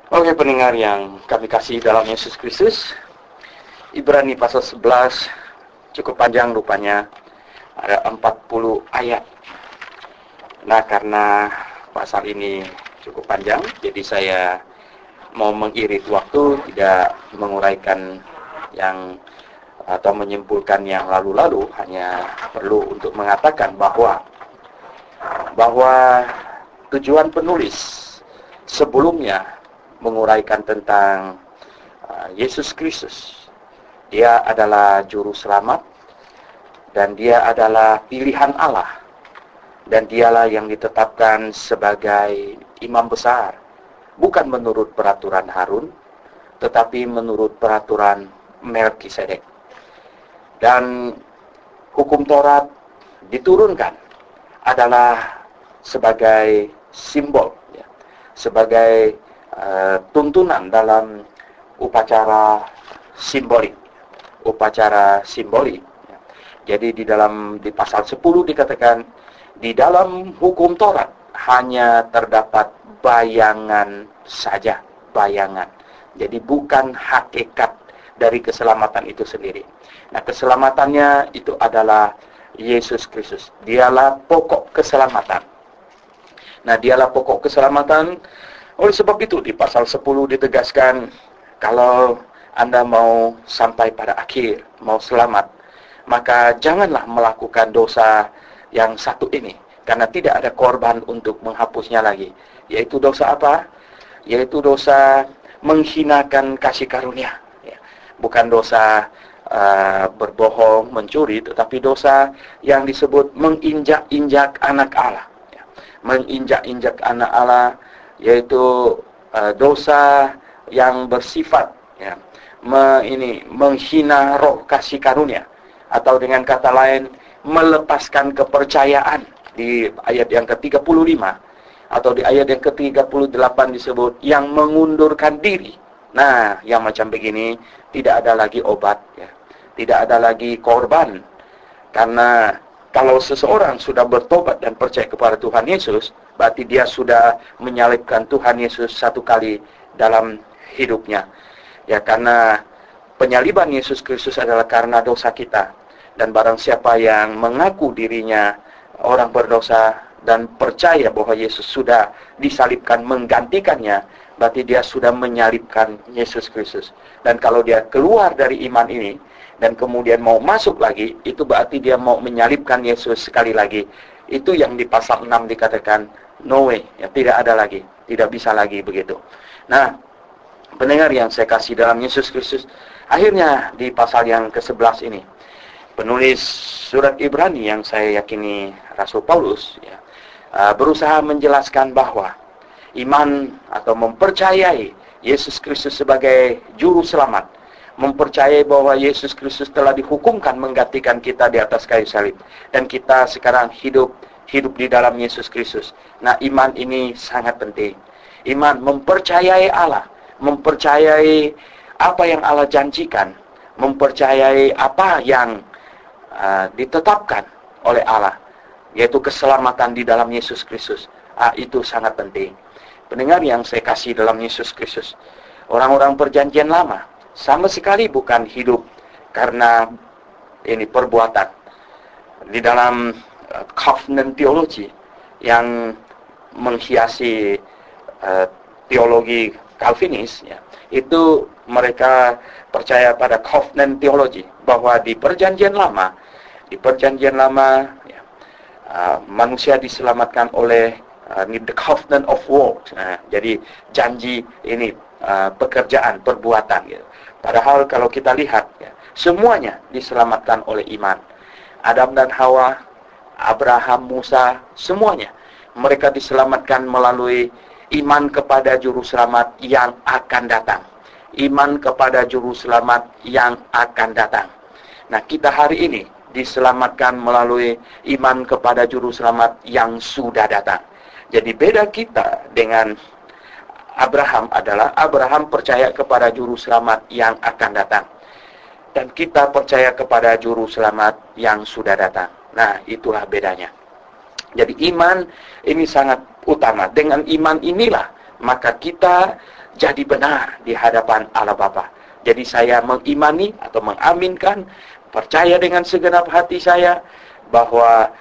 Oke pendengar yang kami kasih dalam Yesus Kristus, Ibrani pasal 11 cukup panjang rupanya, ada 40 ayat. Nah karena pasal ini cukup panjang, jadi saya mau mengirit waktu, tidak menguraikan yang atau menyimpulkan yang lalu-lalu, hanya perlu untuk mengatakan bahwa tujuan penulis sebelumnya menguraikan tentang Yesus Kristus. Dia adalah juru selamat dan dia adalah pilihan Allah, dan dialah yang ditetapkan sebagai imam besar, bukan menurut peraturan Harun, tetapi menurut peraturan Melkisedek. Dan hukum Taurat diturunkan adalah sebagai simbol, sebagai tuntunan dalam upacara simbolik. Jadi di pasal 10 dikatakan, di dalam hukum Taurat hanya terdapat bayangan saja, bayangan. Jadi bukan hakikat dari keselamatan itu sendiri. Nah, keselamatannya itu adalah Yesus Kristus. Dialah pokok keselamatan. Nah, dialah pokok keselamatan. Oleh sebab itu di pasal 10 ditegaskan, kalau Anda mau sampai pada akhir, mau selamat, maka janganlah melakukan dosa yang satu ini, karena tidak ada korban untuk menghapusnya lagi. Yaitu dosa apa? Yaitu dosa menghinakan kasih karunia. Bukan dosa berbohong, mencuri, tetapi dosa yang disebut menginjak-injak anak Allah. Menginjak-injak anak Allah, yaitu dosa yang bersifat menghina roh kasih karunia, atau dengan kata lain melepaskan kepercayaan. Di ayat yang ke-35 atau di ayat yang ke-38 disebut yang mengundurkan diri. Nah, yang macam begini tidak ada lagi obat, tidak ada lagi korban, karena kalau seseorang sudah bertobat dan percaya kepada Tuhan Yesus, berarti dia sudah menyalibkan Tuhan Yesus satu kali dalam hidupnya. Ya, karena penyaliban Yesus Kristus adalah karena dosa kita. Dan barang siapa yang mengaku dirinya orang berdosa dan percaya bahwa Yesus sudah disalibkan menggantikannya, berarti dia sudah menyalibkan Yesus Kristus. Dan kalau dia keluar dari iman ini dan kemudian mau masuk lagi, itu berarti dia mau menyalibkan Yesus sekali lagi. Itu yang di pasal 6 dikatakan no way, tidak ada lagi, tidak bisa lagi begitu. Nah, pendengar yang saya kasih dalam Yesus Kristus, akhirnya di pasal yang ke-11 ini, penulis surat Ibrani yang saya yakini Rasul Paulus berusaha menjelaskan bahwa iman atau mempercayai Yesus Kristus sebagai juru selamat, mempercayai bahwa Yesus Kristus telah dihukumkan menggantikan kita di atas kayu salib, dan kita sekarang hidup di dalam Yesus Kristus. Nah, iman ini sangat penting. Iman mempercayai Allah, mempercayai apa yang Allah janjikan, mempercayai apa yang ditetapkan oleh Allah, yaitu keselamatan di dalam Yesus Kristus. Itu sangat penting. Pendengar yang saya kasih dalam Yesus Kristus, orang-orang perjanjian lama sama sekali bukan hidup karena ini perbuatan. Di dalam covenant theology yang menghiasi teologi Calvinis, itu mereka percaya pada covenant theology, bahwa di perjanjian lama manusia diselamatkan oleh the covenant of works. Jadi janji ini pekerjaan, perbuatan. Padahal kalau kita lihat, semuanya diselamatkan oleh iman. Adam dan Hawa, Abraham, Musa, semuanya mereka diselamatkan melalui iman kepada juru selamat yang akan datang. Iman kepada juru selamat yang akan datang. Nah, kita hari ini diselamatkan melalui iman kepada juru selamat yang sudah datang. Jadi beda kita dengan Abraham adalah Abraham percaya kepada juru selamat yang akan datang, dan kita percaya kepada juru selamat yang sudah datang. Nah, itulah bedanya. Jadi iman ini sangat utama. Dengan iman inilah maka kita jadi benar di hadapan Allah Bapa. Jadi saya mengimani atau mengaminkan, percaya dengan segenap hati saya bahwa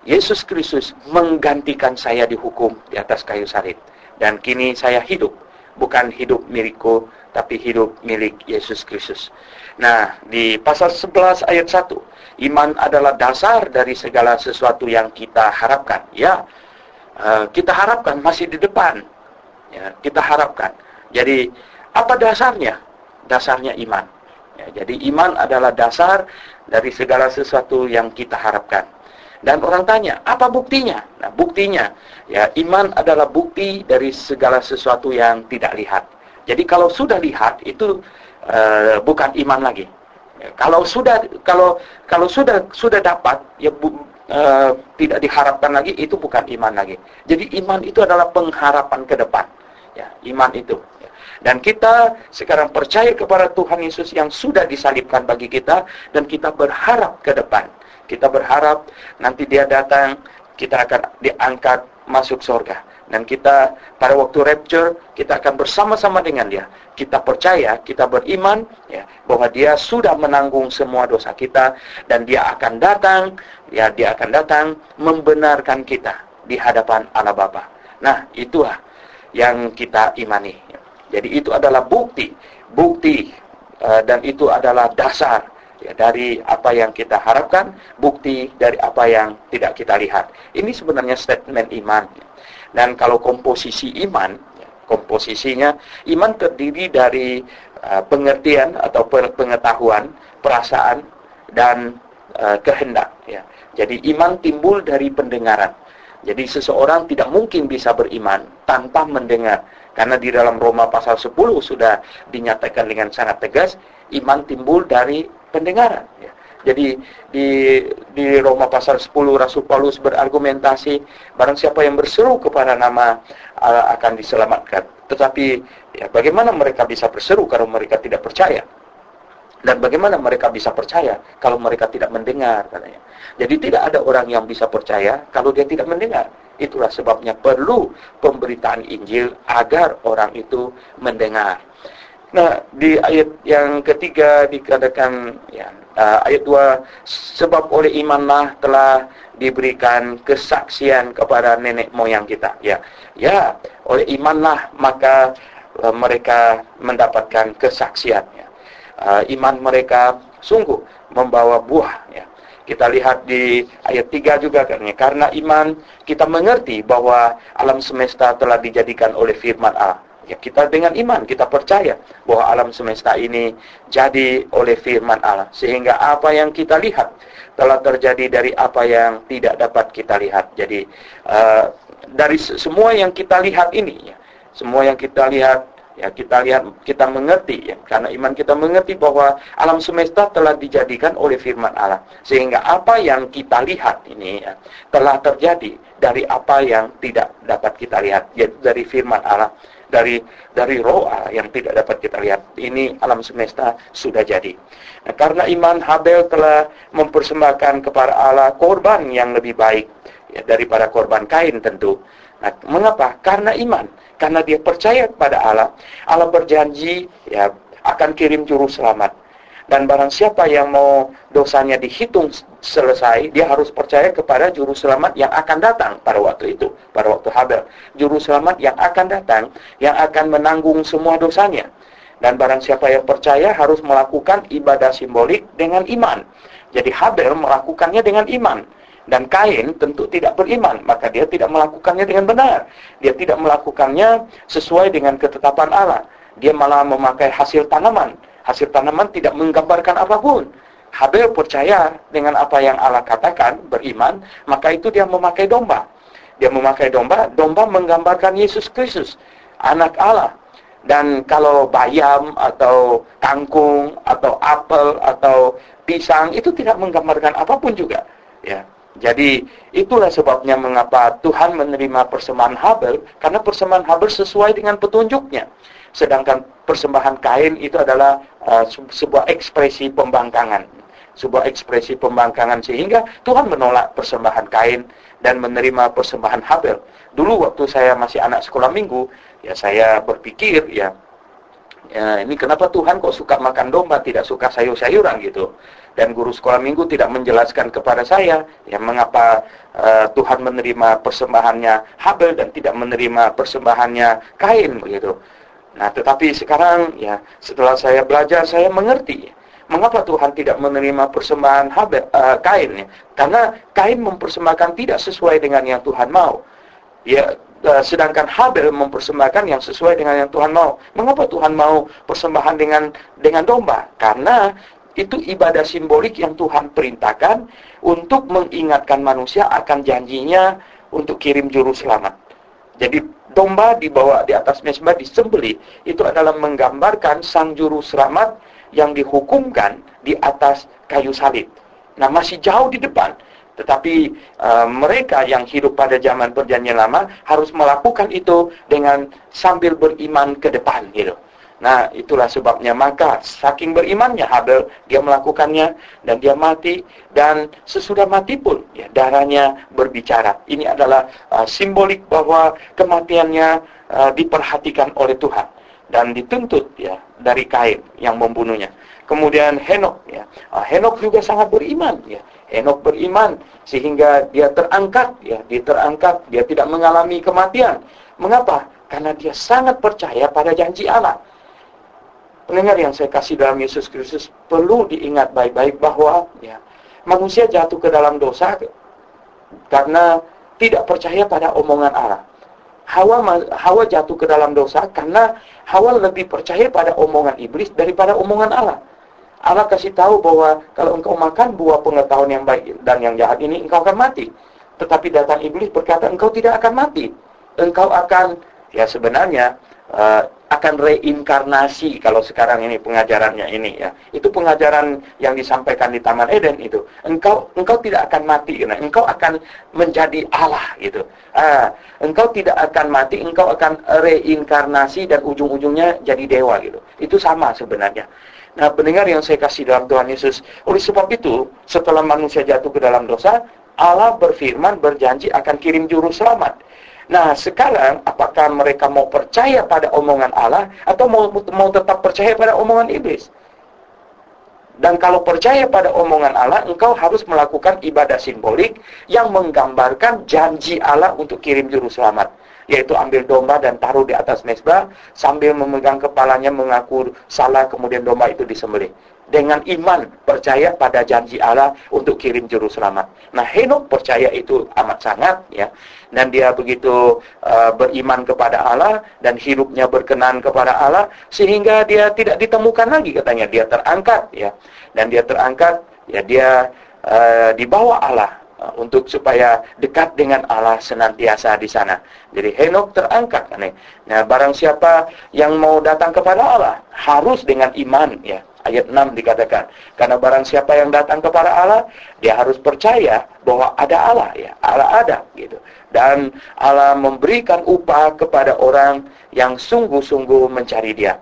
Yesus Kristus menggantikan saya dihukum di atas kayu salib. Dan kini saya hidup, bukan hidup milikku, tapi hidup milik Yesus Kristus. Nah, di pasal 11 ayat 1, iman adalah dasar dari segala sesuatu yang kita harapkan. Ya, kita harapkan masih di depan. Ya, kita harapkan. Jadi, apa dasarnya? Dasarnya iman. Ya, jadi iman adalah dasar dari segala sesuatu yang kita harapkan. Dan orang tanya, apa buktinya? Nah, buktinya, ya, iman adalah bukti dari segala sesuatu yang tidak lihat. Jadi kalau sudah lihat, itu bukan iman lagi. Ya, kalau sudah dapat, ya tidak diharapkan lagi, itu bukan iman lagi. Jadi iman itu adalah pengharapan ke depan. Ya, iman itu. Dan kita sekarang percaya kepada Tuhan Yesus yang sudah disalibkan bagi kita, dan kita berharap ke depan. Kita berharap nanti Dia datang, kita akan diangkat masuk surga. Dan kita pada waktu rapture, kita akan bersama-sama dengan Dia. Kita percaya, kita beriman, ya, bahwa Dia sudah menanggung semua dosa kita, dan Dia akan datang, ya, Dia akan datang membenarkan kita di hadapan Allah Bapa. Nah, itulah yang kita imani. Jadi itu adalah bukti, dan itu adalah dasar, ya, dari apa yang kita harapkan, bukti dari apa yang tidak kita lihat. Ini sebenarnya statement iman. Dan kalau komposisi iman, ya, komposisinya, iman terdiri dari pengertian atau pengetahuan, perasaan, dan kehendak. Ya. Jadi iman timbul dari pendengaran. Jadi seseorang tidak mungkin bisa beriman tanpa mendengar. Karena di dalam Roma pasal 10 sudah dinyatakan dengan sangat tegas, iman timbul dari pendengaran. Ya. Jadi di Roma pasal 10 Rasul Paulus berargumentasi, barang siapa yang berseru kepada nama Allah akan diselamatkan. Tetapi ya, bagaimana mereka bisa berseru kalau mereka tidak percaya? Dan bagaimana mereka bisa percaya kalau mereka tidak mendengar, katanya. Jadi tidak ada orang yang bisa percaya kalau dia tidak mendengar. Itulah sebabnya perlu pemberitaan Injil agar orang itu mendengar. Nah, di ayat yang ketiga dikatakan, ya, ayat 2, sebab oleh imanlah telah diberikan kesaksian kepada nenek moyang kita. Ya, oleh imanlah maka mereka mendapatkan kesaksian. Ya. Iman mereka sungguh membawa buah. Ya. Kita lihat di ayat 3 juga, karena iman kita mengerti bahwa alam semesta telah dijadikan oleh firman Allah. Ya, kita dengan iman kita percaya bahwa alam semesta ini jadi oleh firman Allah, sehingga apa yang kita lihat telah terjadi dari apa yang tidak dapat kita lihat. Jadi dari semua yang kita lihat ini, ya, semua yang kita lihat, ya, kita mengerti, ya, karena iman kita mengerti bahwa alam semesta telah dijadikan oleh firman Allah, sehingga apa yang kita lihat ini, ya, telah terjadi dari apa yang tidak dapat kita lihat, yaitu dari firman Allah, dari roh Allah yang tidak dapat kita lihat. Ini alam semesta sudah jadi. Nah, karena iman Habel telah mempersembahkan kepada Allah korban yang lebih baik, ya, daripada korban Kain tentu. Nah, mengapa? Karena iman. Karena dia percaya kepada Allah. Allah berjanji, ya, akan kirim juru selamat. Dan barang siapa yang mau dosanya dihitung selesai, dia harus percaya kepada juru selamat yang akan datang pada waktu itu, pada waktu Habel. Juru selamat yang akan datang, yang akan menanggung semua dosanya. Dan barang siapa yang percaya harus melakukan ibadah simbolik dengan iman. Jadi Habel melakukannya dengan iman. Dan Kain tentu tidak beriman, maka dia tidak melakukannya dengan benar. Dia tidak melakukannya sesuai dengan ketetapan Allah. Dia malah memakai hasil tanaman. Hasil tanaman tidak menggambarkan apapun. Habel percaya dengan apa yang Allah katakan, beriman, maka itu dia memakai domba. Dia memakai domba, domba menggambarkan Yesus Kristus, anak Allah. Dan kalau bayam atau kangkung atau apel atau pisang itu tidak menggambarkan apapun juga, ya. Jadi itulah sebabnya mengapa Tuhan menerima persembahan Habel, karena persembahan Habel sesuai dengan petunjuknya. Sedangkan persembahan Kain itu adalah sebuah ekspresi pembangkangan. sebuah ekspresi pembangkangan, sehingga Tuhan menolak persembahan Kain dan menerima persembahan Habel. Dulu waktu saya masih anak sekolah minggu, ya saya berpikir, ya ini kenapa Tuhan kok suka makan domba, tidak suka sayur-sayuran gitu. Dan guru sekolah minggu tidak menjelaskan kepada saya, ya mengapa Tuhan menerima persembahannya Habel dan tidak menerima persembahannya Kain begitu. Nah, tetapi sekarang ya setelah saya belajar, saya mengerti mengapa Tuhan tidak menerima persembahan Kain ya. Karena Kain mempersembahkan tidak sesuai dengan yang Tuhan mau. Ya, sedangkan Habel mempersembahkan yang sesuai dengan yang Tuhan mau. Mengapa Tuhan mau persembahan dengan domba? Karena itu ibadah simbolik yang Tuhan perintahkan untuk mengingatkan manusia akan janjinya untuk kirim juru selamat. Jadi domba dibawa di atas mezbah disembelih, itu adalah menggambarkan sang juru selamat yang dihukumkan di atas kayu salib. Nah, masih jauh di depan. Tetapi mereka yang hidup pada zaman perjanjian lama harus melakukan itu dengan sambil beriman ke depan gitu. Nah, itulah sebabnya maka saking berimannya Habel, dia melakukannya dan dia mati, dan sesudah mati pun ya darahnya berbicara. Ini adalah simbolik bahwa kematiannya diperhatikan oleh Tuhan dan dituntut ya dari Kain yang membunuhnya. Kemudian Henok ya. Henok juga sangat beriman ya. Henok beriman sehingga dia terangkat ya, dia tidak mengalami kematian. Mengapa? Karena dia sangat percaya pada janji Allah. Pendengar yang saya kasih dalam Yesus Kristus, perlu diingat baik-baik bahwa ya, manusia jatuh ke dalam dosa karena tidak percaya pada omongan Allah. Hawa jatuh ke dalam dosa karena Hawa lebih percaya pada omongan iblis daripada omongan Allah. Allah kasih tahu bahwa kalau engkau makan buah pengetahuan yang baik dan yang jahat ini, engkau akan mati. Tetapi datang iblis berkata, engkau tidak akan mati. Engkau akan, ya sebenarnya, akan reinkarnasi. Kalau sekarang ini pengajarannya ini ya, itu pengajaran yang disampaikan di Taman Eden itu. Engkau tidak akan mati, karena engkau akan menjadi Allah gitu. Engkau tidak akan mati, engkau akan reinkarnasi dan ujung-ujungnya jadi dewa gitu. Itu sama sebenarnya. Nah, pendengar yang saya kasih dalam Tuhan Yesus, oleh sebab itu, setelah manusia jatuh ke dalam dosa, Allah berfirman, berjanji akan kirim juru selamat. Nah, sekarang apakah mereka mau percaya pada omongan Allah atau mau tetap percaya pada omongan iblis? Dan kalau percaya pada omongan Allah, engkau harus melakukan ibadah simbolik yang menggambarkan janji Allah untuk kirim juru selamat, yaitu ambil domba dan taruh di atas mezbah sambil memegang kepalanya mengaku salah, kemudian domba itu disembelih. Dengan iman percaya pada janji Allah untuk kirim juru selamat. Nah, Henok percaya itu amat sangat ya, dan dia begitu beriman kepada Allah dan hidupnya berkenan kepada Allah sehingga dia tidak ditemukan lagi, katanya dia terangkat ya, dan dia terangkat ya, dia dibawa Allah untuk supaya dekat dengan Allah senantiasa di sana. Jadi Henok terangkat. Nah, barang siapa yang mau datang kepada Allah harus dengan iman ya. Ayat 6 dikatakan, karena barang siapa yang datang kepada Allah, dia harus percaya bahwa ada Allah ya, Allah ada gitu. Dan Allah memberikan upah kepada orang yang sungguh-sungguh mencari Dia.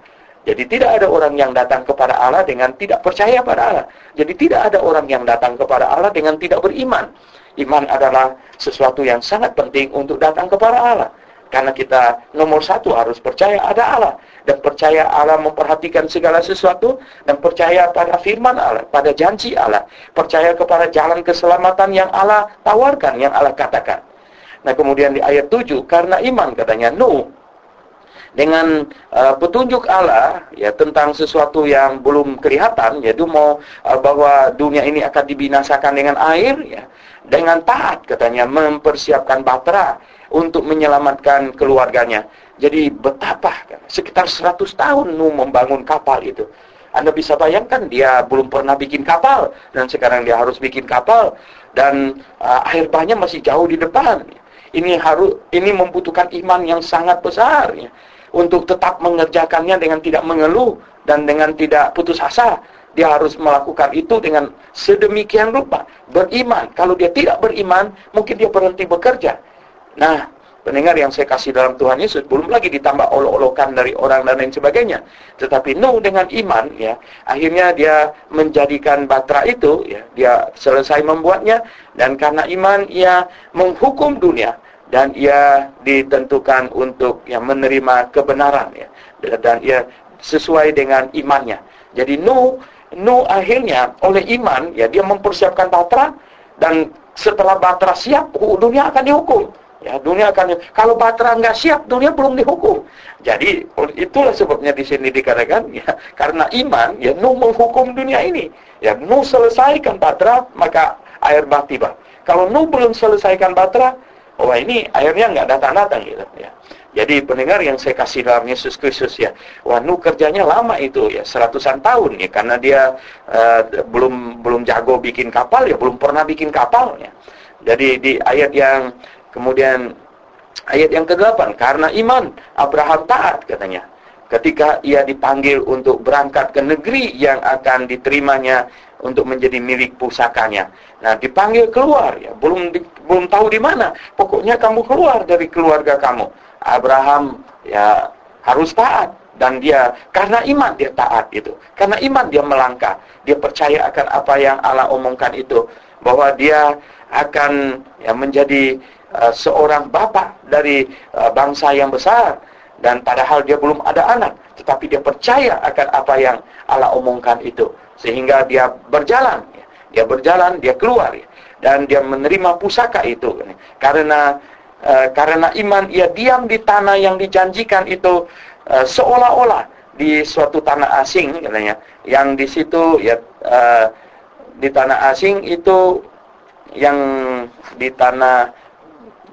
Jadi tidak ada orang yang datang kepada Allah dengan tidak percaya pada Allah. Jadi tidak ada orang yang datang kepada Allah dengan tidak beriman. Iman adalah sesuatu yang sangat penting untuk datang kepada Allah. Karena kita nomor satu harus percaya ada Allah. Dan percaya Allah memperhatikan segala sesuatu. Dan percaya pada firman Allah, pada janji Allah. Percaya kepada jalan keselamatan yang Allah tawarkan, yang Allah katakan. Nah, kemudian di ayat 7, karena iman katanya Nuh dengan petunjuk Allah ya tentang sesuatu yang belum kelihatan, yaitu bahwa dunia ini akan dibinasakan dengan air ya. Dengan taat katanya mempersiapkan bahtera untuk menyelamatkan keluarganya. Jadi betapa sekitar 100 tahun Nuh membangun kapal itu. Anda bisa bayangkan, dia belum pernah bikin kapal dan sekarang dia harus bikin kapal, dan air bahnya masih jauh di depan. Ini membutuhkan iman yang sangat besar ya, untuk tetap mengerjakannya dengan tidak mengeluh dan dengan tidak putus asa. Dia harus melakukan itu dengan sedemikian rupa, beriman. Kalau dia tidak beriman, mungkin dia berhenti bekerja. Nah, Pendengar yang saya kasih dalam Tuhan Yesus, belum lagi ditambah olok-olokan dari orang dan lain sebagainya. Tetapi Nuh dengan iman, ya, akhirnya dia menjadikan batra itu, ya, dia selesai membuatnya, dan karena iman ia menghukum dunia, dan ia ditentukan untuk menerima kebenaran, ya, dan ia sesuai dengan imannya. Jadi Nuh akhirnya oleh iman, ya, dia mempersiapkan batra, dan setelah batra siap, dunia akan dihukum. Ya, dunia akan, kalau batra nggak siap, dunia belum dihukum. Jadi itulah sebabnya di sini dikatakan, ya, karena iman, ya, Nuh menghukum dunia ini. Ya, Nuh selesaikan batra, maka air bah tiba. Kalau Nuh belum selesaikan batra, ini airnya nggak datang-datang, gitu, ya. Jadi pendengar yang saya kasih dalam Yesus Kristus, ya, Nuh kerjanya lama itu, ya, 100-an tahun, ya, karena dia belum jago bikin kapal, ya, belum pernah bikin kapal, ya. Jadi di ayat yang kemudian ayat yang ke-8, karena iman Abraham taat, katanya, ketika ia dipanggil untuk berangkat ke negeri yang akan diterimanya untuk menjadi milik pusakanya. Nah, dipanggil keluar, ya, belum tahu di mana. Pokoknya kamu keluar dari keluarga kamu. Abraham, ya, harus taat, dan dia karena iman dia taat itu. Karena iman dia melangkah. Dia percaya akan apa yang Allah omongkan itu, bahwa dia akan, ya, menjadi seorang bapak dari bangsa yang besar, dan padahal dia belum ada anak, tetapi dia percaya akan apa yang Allah omongkan itu, sehingga dia berjalan, ya, dia keluar, ya, dan dia menerima pusaka itu, karena iman ia diam di tanah yang dijanjikan itu, seolah-olah di suatu tanah asing, katanya, yang di situ, ya, di tanah asing itu, yang di tanah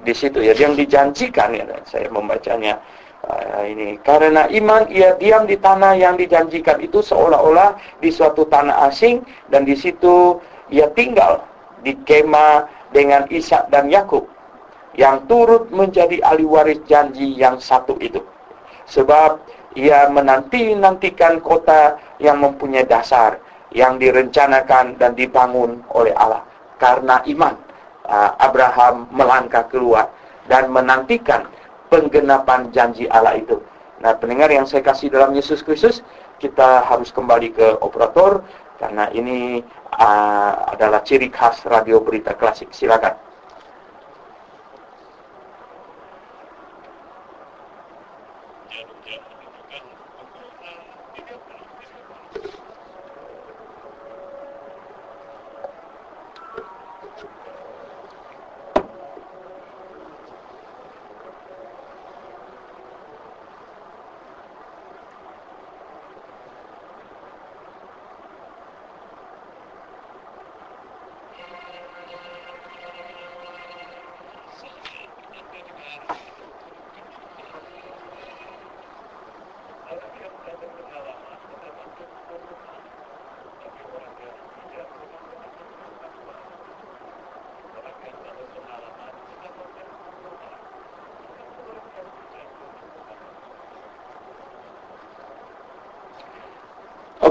di situ, ya, yang dijanjikan, ya, saya membacanya ini, karena iman ia diam di tanah yang dijanjikan itu, seolah-olah di suatu tanah asing, dan di situ ia tinggal di kemah dengan Ishak dan Yakub, yang turut menjadi ahli waris janji yang satu itu. Sebab ia menantikan kota yang mempunyai dasar, yang direncanakan dan dibangun oleh Allah. Karena iman Abraham melangkah keluar dan menantikan penggenapan janji Allah itu. Nah, pendengar yang saya kasih dalam Yesus Kristus, kita harus kembali ke operator, karena ini adalah ciri khas radio berita klasik. Silakan.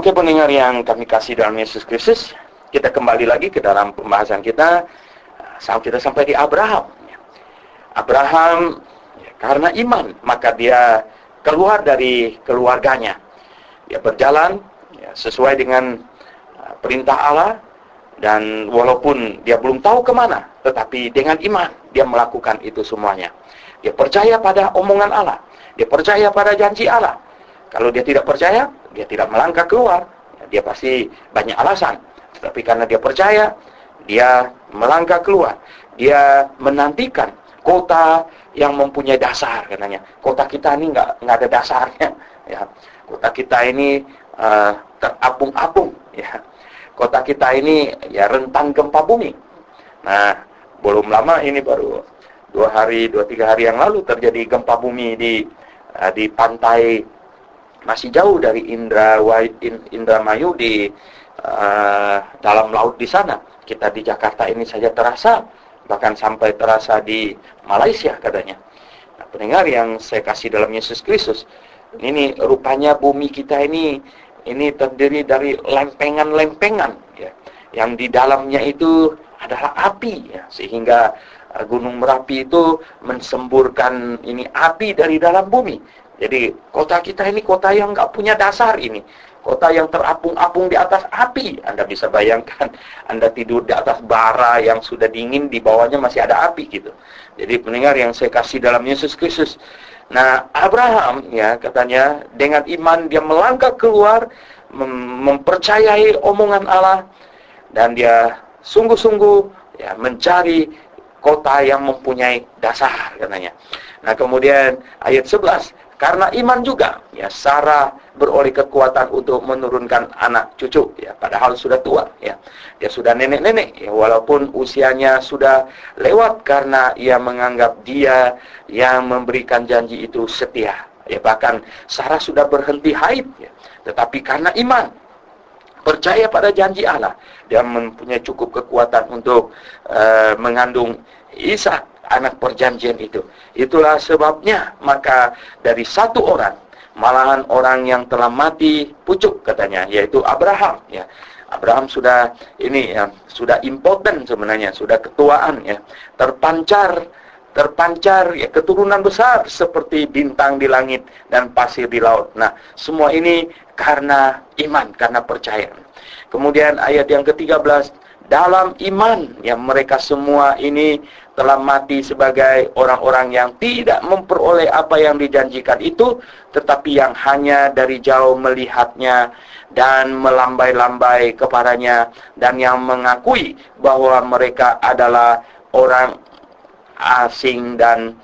Oke, pendengar yang kami kasih dalam Yesus Kristus, kita kembali lagi ke dalam pembahasan kita. Kita sampai di Abraham. Abraham, karena iman, maka dia keluar dari keluarganya. Dia berjalan, ya, sesuai dengan perintah Allah, dan walaupun dia belum tahu kemana, tetapi dengan iman dia melakukan itu semuanya. Dia percaya pada omongan Allah, dia percaya pada janji Allah. Kalau dia tidak percaya, dia tidak melangkah keluar. Dia pasti banyak alasan. Tetapi karena dia percaya, dia melangkah keluar. Dia menantikan kota yang mempunyai dasar, katanya. Kota kita ini nggak ada dasarnya. Ya. Kota kita ini terapung-apung. Ya. Kota kita ini, ya, rentan gempa bumi. Nah, belum lama ini baru 2-3 hari yang lalu terjadi gempa bumi di pantai, masih jauh dari Indramayu, di dalam laut di sana. Kita di Jakarta ini saja terasa, bahkan sampai terasa di Malaysia, katanya. Nah, pendengar yang saya kasih dalam Yesus Kristus, ini rupanya bumi kita ini terdiri dari lempengan-lempengan, ya, yang di dalamnya itu adalah api, ya, sehingga Gunung Merapi itu mensemburkan ini api dari dalam bumi. Jadi kota kita ini kota yang nggak punya dasar ini. Kota yang terapung-apung di atas api. Anda bisa bayangkan, Anda tidur di atas bara yang sudah dingin, di bawahnya masih ada api gitu. Jadi pendengar yang saya kasih dalam Yesus Kristus. Nah, Abraham ya katanya dengan iman dia melangkah keluar, mempercayai omongan Allah, dan dia sungguh-sungguh ya mencari kota yang mempunyai dasar katanya. Nah, kemudian ayat 11, karena iman juga ya Sarah beroleh kekuatan untuk menurunkan anak cucu ya, padahal sudah tua ya. Dia sudah nenek-nenek ya, walaupun usianya sudah lewat, karena ia menganggap dia yang memberikan janji itu setia. Ya, bahkan Sarah sudah berhenti haid ya. Tetapi karena iman, percaya pada janji Allah, dia mempunyai cukup kekuatan untuk mengandung Ishak, anak perjanjian itu. Itulah sebabnya maka dari satu orang, malahan orang yang telah mati pucuk katanya, yaitu Abraham ya. Abraham sudah ini ya, sudah impoten sebenarnya, sudah ketuaan ya, terpancar ya, keturunan besar seperti bintang di langit dan pasir di laut. Nah, semua ini karena iman, karena percaya. Kemudian ayat yang ke-13, dalam iman yang mereka semua ini telah mati sebagai orang-orang yang tidak memperoleh apa yang dijanjikan itu, tetapi yang hanya dari jauh melihatnya dan melambai-lambai kepadanya, dan yang mengakui bahwa mereka adalah orang asing dan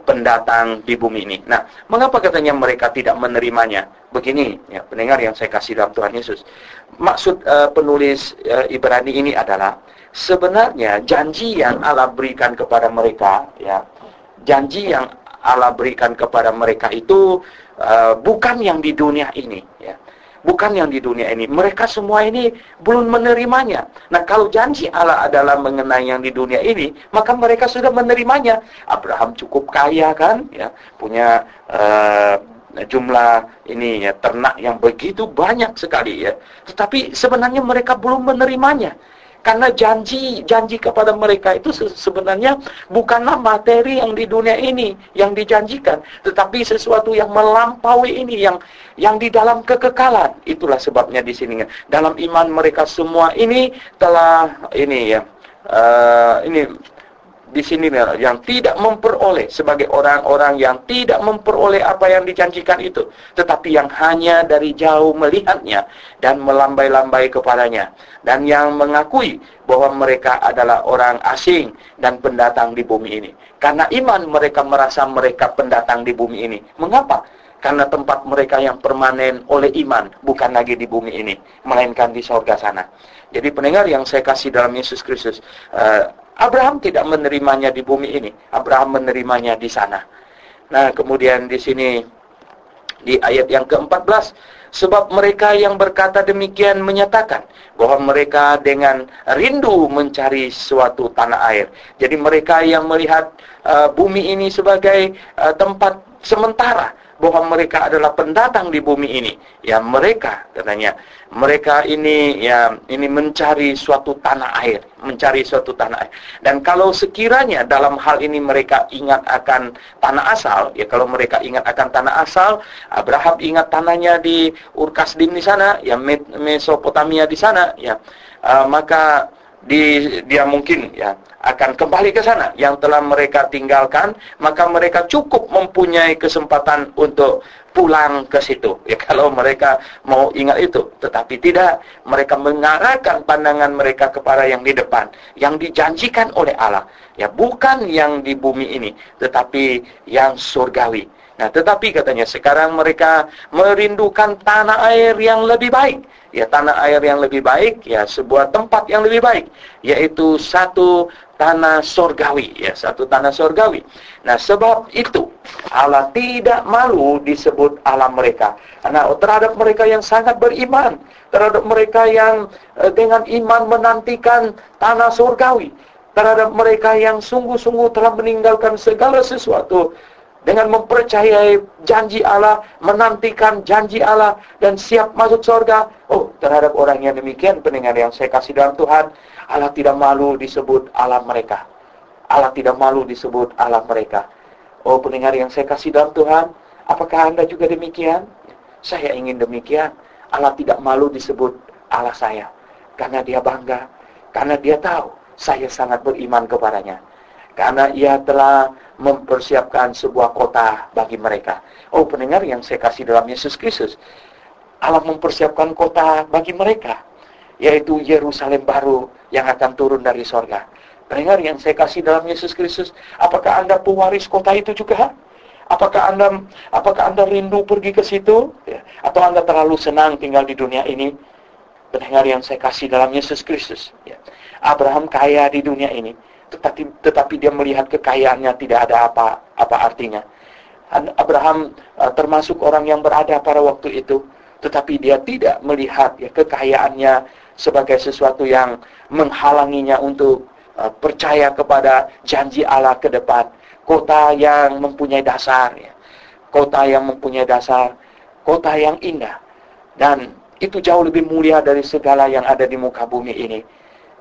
pendatang di bumi ini. Nah, mengapa katanya mereka tidak menerimanya? Begini, ya, pendengar yang saya kasih dalam Tuhan Yesus. Maksud penulis Ibrani ini adalah sebenarnya janji yang Allah berikan kepada mereka, ya, janji yang Allah berikan kepada mereka itu bukan yang di dunia ini, ya. Bukan yang di dunia ini. Mereka semua ini belum menerimanya. Nah, kalau janji Allah adalah mengenai yang di dunia ini, maka mereka sudah menerimanya. Abraham cukup kaya kan, ya, punya jumlah ini ya, ternak yang begitu banyak sekali ya. Tetapi sebenarnya mereka belum menerimanya. Karena janji kepada mereka itu sebenarnya bukanlah materi yang di dunia ini yang dijanjikan, tetapi sesuatu yang melampaui ini, yang di dalam kekekalan. Itulah sebabnya di sini dalam iman mereka semua ini telah ini ya, ini di sini yang tidak memperoleh, sebagai orang-orang yang tidak memperoleh apa yang dijanjikan itu, tetapi yang hanya dari jauh melihatnya dan melambai-lambai kepadanya, dan yang mengakui bahwa mereka adalah orang asing dan pendatang di bumi ini. Karena iman mereka merasa mereka pendatang di bumi ini. Mengapa? Karena tempat mereka yang permanen oleh iman bukan lagi di bumi ini, melainkan di sorga sana. Jadi pendengar yang saya kasih dalam Yesus Kristus, Abraham tidak menerimanya di bumi ini, Abraham menerimanya di sana. Nah, kemudian di sini di ayat yang ke-14, sebab mereka yang berkata demikian menyatakan bahwa mereka dengan rindu mencari suatu tanah air. Jadi mereka yang melihat bumi ini sebagai tempat sementara, bahwa mereka adalah pendatang di bumi ini. Ya, mereka katanya, mereka ini ya ini mencari suatu tanah air, mencari suatu tanah air. Dan kalau sekiranya dalam hal ini mereka ingat akan tanah asal, ya kalau mereka ingat akan tanah asal, Abraham ingat tanahnya di Ur-Kasdim di sana, ya Mesopotamia di sana, ya maka dia mungkin ya akan kembali ke sana yang telah mereka tinggalkan, maka mereka cukup mempunyai kesempatan untuk pulang ke situ. Ya kalau mereka mau ingat itu, tetapi tidak, mereka mengarahkan pandangan mereka kepada yang di depan, yang dijanjikan oleh Allah. Ya bukan yang di bumi ini, tetapi yang surgawi. Nah, tetapi katanya sekarang mereka merindukan tanah air yang lebih baik. Ya, tanah air yang lebih baik, ya sebuah tempat yang lebih baik, yaitu satu tanah surgawi, ya satu tanah surgawi. Nah, sebab itu Allah tidak malu disebut Allah mereka. Karena terhadap mereka yang sangat beriman, terhadap mereka yang dengan iman menantikan tanah surgawi, terhadap mereka yang sungguh-sungguh telah meninggalkan segala sesuatu dengan mempercayai janji Allah, menantikan janji Allah, dan siap masuk surga. Oh, terhadap orang yang demikian, pendengar yang saya kasih dalam Tuhan, Allah tidak malu disebut Allah mereka. Allah tidak malu disebut Allah mereka. Oh pendengar yang saya kasih dalam Tuhan, apakah Anda juga demikian? Saya ingin demikian. Allah tidak malu disebut Allah saya, karena Dia bangga, karena Dia tahu saya sangat beriman kepadanya, karena Ia telah mempersiapkan sebuah kota bagi mereka. Oh pendengar yang saya kasih dalam Yesus Kristus, Allah mempersiapkan kota bagi mereka, yaitu Yerusalem baru yang akan turun dari sorga. Pendengar yang saya kasih dalam Yesus Kristus, apakah Anda pewaris kota itu juga? Apakah Anda rindu pergi ke situ? Ya. Atau Anda terlalu senang tinggal di dunia ini? Pendengar yang saya kasih dalam Yesus Kristus, ya. Abraham kaya di dunia ini, tetapi dia melihat kekayaannya tidak ada apa artinya. Abraham termasuk orang yang berada pada waktu itu, tetapi dia tidak melihat ya, kekayaannya sebagai sesuatu yang menghalanginya untuk percaya kepada janji Allah ke depan. Kota yang mempunyai dasar, ya. Kota yang mempunyai dasar, kota yang indah, dan itu jauh lebih mulia dari segala yang ada di muka bumi ini.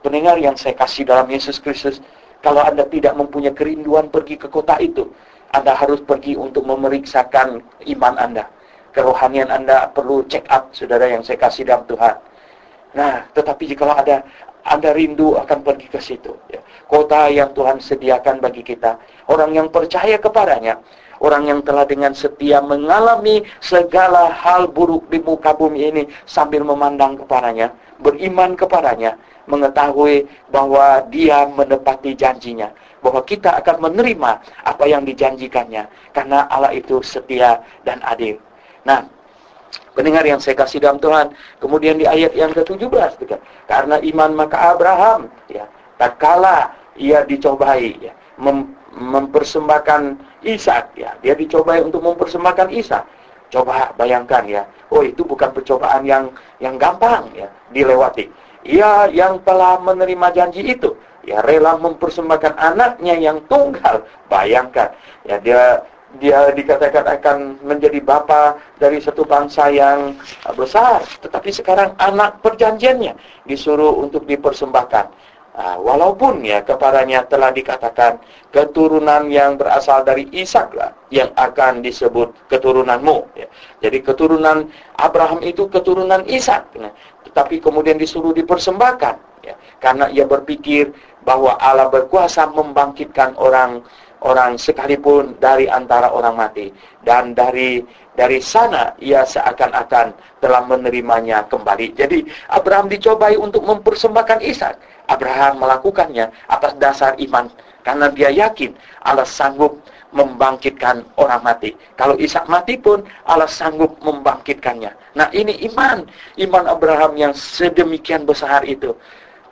Pendengar yang saya kasih dalam Yesus Kristus, kalau Anda tidak mempunyai kerinduan pergi ke kota itu, Anda harus pergi untuk memeriksakan iman Anda. Kerohanian Anda perlu check up, saudara yang saya kasih dalam Tuhan. Nah, tetapi jika Anda rindu akan pergi ke situ, ya. Kota yang Tuhan sediakan bagi kita, orang yang percaya kepadanya, orang yang telah dengan setia mengalami segala hal buruk di muka bumi ini sambil memandang kepadanya, beriman kepadanya, mengetahui bahwa Dia menepati janjinya, bahwa kita akan menerima apa yang dijanjikannya, karena Allah itu setia dan adil. Nah, pendengar yang saya kasih dalam Tuhan, kemudian di ayat yang ke-17, karena iman maka Abraham, ya, tak kala ia dicobai, ya, mempersembahkan Ishak, ya, dia dicobai untuk mempersembahkan Ishak. Coba bayangkan, ya, oh itu bukan percobaan yang gampang, ya, dilewati. Ia yang telah menerima janji itu, ya, rela mempersembahkan anaknya yang tunggal. Bayangkan, ya, dia dikatakan akan menjadi bapa dari satu bangsa yang besar, tetapi sekarang anak perjanjiannya disuruh untuk dipersembahkan. Walaupun ya kepadanya telah dikatakan keturunan yang berasal dari Ishak lah yang akan disebut keturunanmu, ya. Jadi keturunan Abraham itu keturunan Ishak, nah, tetapi kemudian disuruh dipersembahkan, ya, karena ia berpikir bahwa Allah berkuasa membangkitkan orang sekalipun dari antara orang mati, dan dari sana ia seakan-akan telah menerimanya kembali. Jadi Abraham dicobai untuk mempersembahkan Ishak. Abraham melakukannya atas dasar iman, karena dia yakin Allah sanggup membangkitkan orang mati. Kalau Ishak mati pun Allah sanggup membangkitkannya. Nah, ini iman Abraham yang sedemikian besar itu.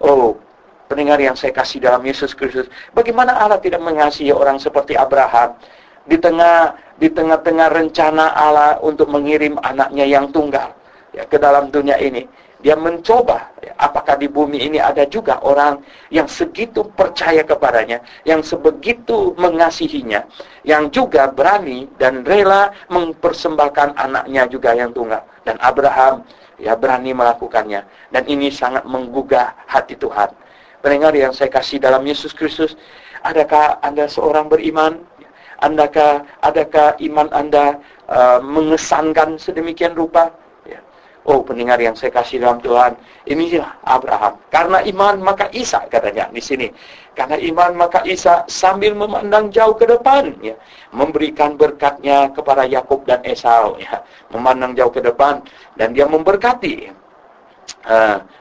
Oh, pendengar yang saya kasih dalam Yesus Kristus, bagaimana Allah tidak mengasihi orang seperti Abraham di tengah-tengah rencana Allah untuk mengirim anaknya yang tunggal, ya, ke dalam dunia ini. Dia mencoba, ya, apakah di bumi ini ada juga orang yang segitu percaya kepadanya, yang sebegitu mengasihinya, yang juga berani dan rela mempersembahkan anaknya juga yang tunggal. Dan Abraham, ya, berani melakukannya. Dan ini sangat menggugah hati Tuhan. Pendengar yang saya kasih dalam Yesus Kristus, adakah Anda seorang beriman? Adakah iman Anda mengesankan sedemikian rupa? Ya. Oh, pendengar yang saya kasih dalam Tuhan, inilah Abraham. Karena iman maka Ishak, katanya di sini. Karena iman maka Ishak sambil memandang jauh ke depan, ya, memberikan berkatnya kepada Yakub dan Esau, ya, memandang jauh ke depan, dan dia memberkati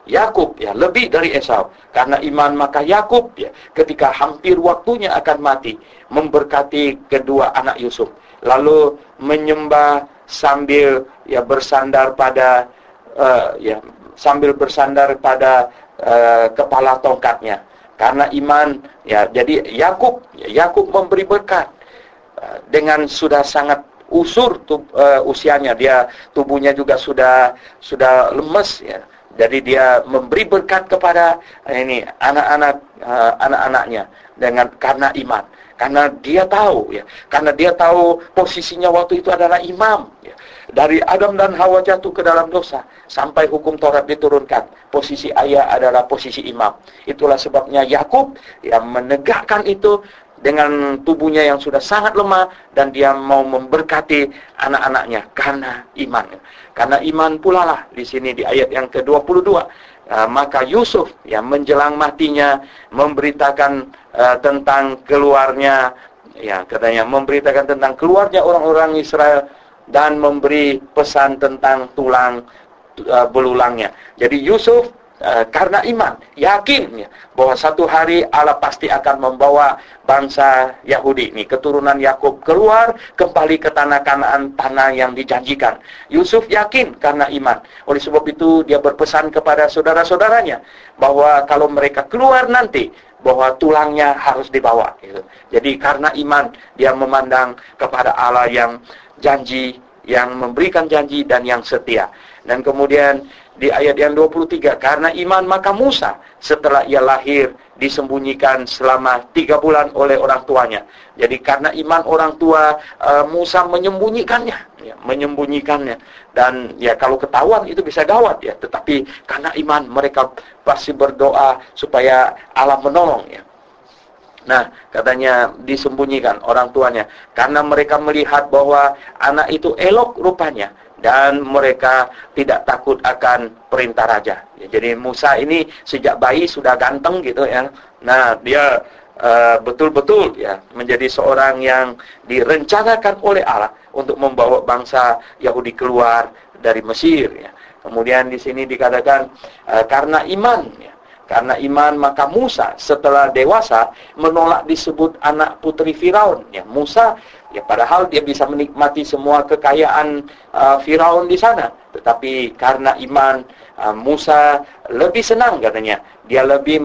Yakub, ya, lebih dari Esau. Karena iman maka Yakub, ya, ketika hampir waktunya akan mati, memberkati kedua anak Yusuf, lalu menyembah sambil, ya, bersandar pada kepala tongkatnya. Karena iman, ya, jadi Yakub memberi berkat dengan sudah sangat usur usianya, dia tubuhnya juga sudah lemes, ya. Jadi dia memberi berkat kepada anak-anaknya karena iman, karena dia tahu, ya, karena dia tahu posisinya waktu itu adalah imam, ya. Dari Adam dan Hawa jatuh ke dalam dosa sampai hukum Taurat diturunkan, posisi ayah adalah posisi imam. Itulah sebabnya Yakub yang menegakkan itu dengan tubuhnya yang sudah sangat lemah, dan dia mau memberkati anak-anaknya karena iman. Karena iman pula lah di sini di ayat yang ke-22. Maka Yusuf yang menjelang matinya memberitakan tentang keluarnya, ya katanya memberitakan tentang keluarnya orang-orang Israel dan memberi pesan tentang tulang belulangnya. Jadi Yusuf karena iman yakin ya, bahwa satu hari Allah pasti akan membawa bangsa Yahudi ini, keturunan Yakub, keluar kembali ke tanah Kanaan, tanah yang dijanjikan. Yusuf yakin karena iman. Oleh sebab itu dia berpesan kepada saudara-saudaranya bahwa kalau mereka keluar nanti, bahwa tulangnya harus dibawa gitu. Jadi karena iman dia memandang kepada Allah yang janji, yang memberikan janji dan yang setia. Dan kemudian di ayat yang 23, karena iman maka Musa setelah ia lahir disembunyikan selama 3 bulan oleh orang tuanya. Jadi karena iman orang tua, Musa menyembunyikannya ya, menyembunyikannya. Dan ya kalau ketahuan itu bisa gawat ya, tetapi karena iman mereka pasti berdoa supaya Allah menolong ya. Nah, katanya disembunyikan orang tuanya karena mereka melihat bahwa anak itu elok rupanya dan mereka tidak takut akan perintah raja. Ya, jadi Musa ini sejak bayi sudah ganteng gitu ya. Nah, dia betul-betul ya menjadi seorang yang direncanakan oleh Allah untuk membawa bangsa Yahudi keluar dari Mesir ya. Kemudian di sini dikatakan karena iman ya. Karena iman maka Musa setelah dewasa menolak disebut anak putri Firaun. Ya, Musa ya padahal dia bisa menikmati semua kekayaan Firaun di sana, tetapi karena iman Musa lebih senang katanya. Dia lebih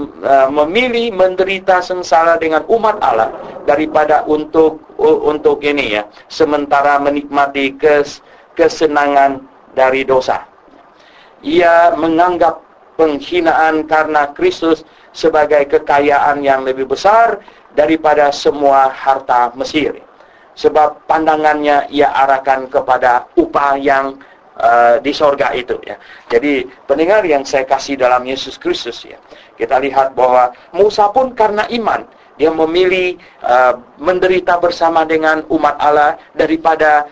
memilih menderita sengsara dengan umat Allah daripada untuk ini ya, sementara menikmati kesenangan dari dosa. Ia menganggap penghinaan karena Kristus sebagai kekayaan yang lebih besar daripada semua harta Mesir. Sebab pandangannya ia arahkan kepada upah yang di sorga itu ya. Jadi pendengar yang saya kasih dalam Yesus Kristus ya, kita lihat bahwa Musa pun karena iman dia memilih menderita bersama dengan umat Allah daripada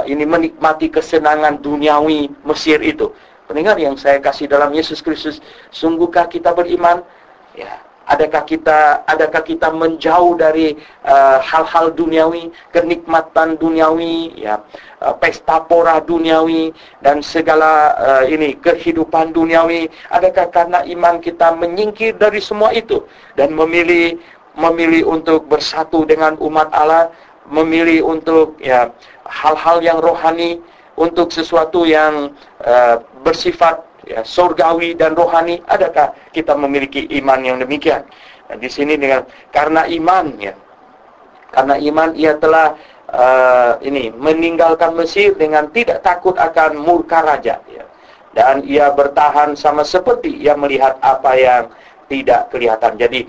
ini menikmati kesenangan duniawi Mesir itu. Pendengar yang saya kasih dalam Yesus Kristus, sungguhkah kita beriman? Ya, adakah kita menjauh dari hal-hal duniawi, kenikmatan duniawi, ya, pesta pora duniawi dan segala ini kehidupan duniawi? Adakah karena iman kita menyingkir dari semua itu dan memilih untuk bersatu dengan umat Allah, memilih untuk ya hal-hal yang rohani, untuk sesuatu yang bersifat ya, surgawi dan rohani? Adakah kita memiliki iman yang demikian? Nah, di sini dengan karena iman ya, karena iman ia telah meninggalkan Mesir dengan tidak takut akan murka raja ya. Dan ia bertahan sama seperti ia melihat apa yang tidak kelihatan. Jadi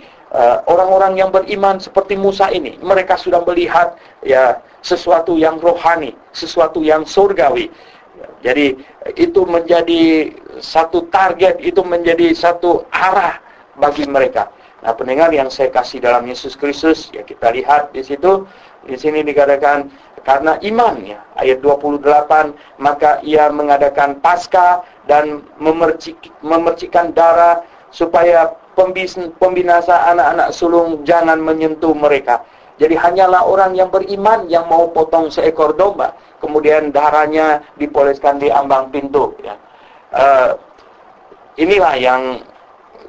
orang-orang yang beriman seperti Musa ini, mereka sudah melihat ya sesuatu yang rohani, sesuatu yang surgawi. Jadi itu menjadi satu target, itu menjadi satu arah bagi mereka. Nah, pendengar yang saya kasih dalam Yesus Kristus, ya kita lihat di situ, di sini dikatakan karena iman ya, ayat 28, maka ia mengadakan Paskah dan memercikkan darah supaya pembinasa anak-anak sulung jangan menyentuh mereka. Jadi hanyalah orang yang beriman yang mau potong seekor domba, kemudian darahnya dipoleskan di ambang pintu ya. Inilah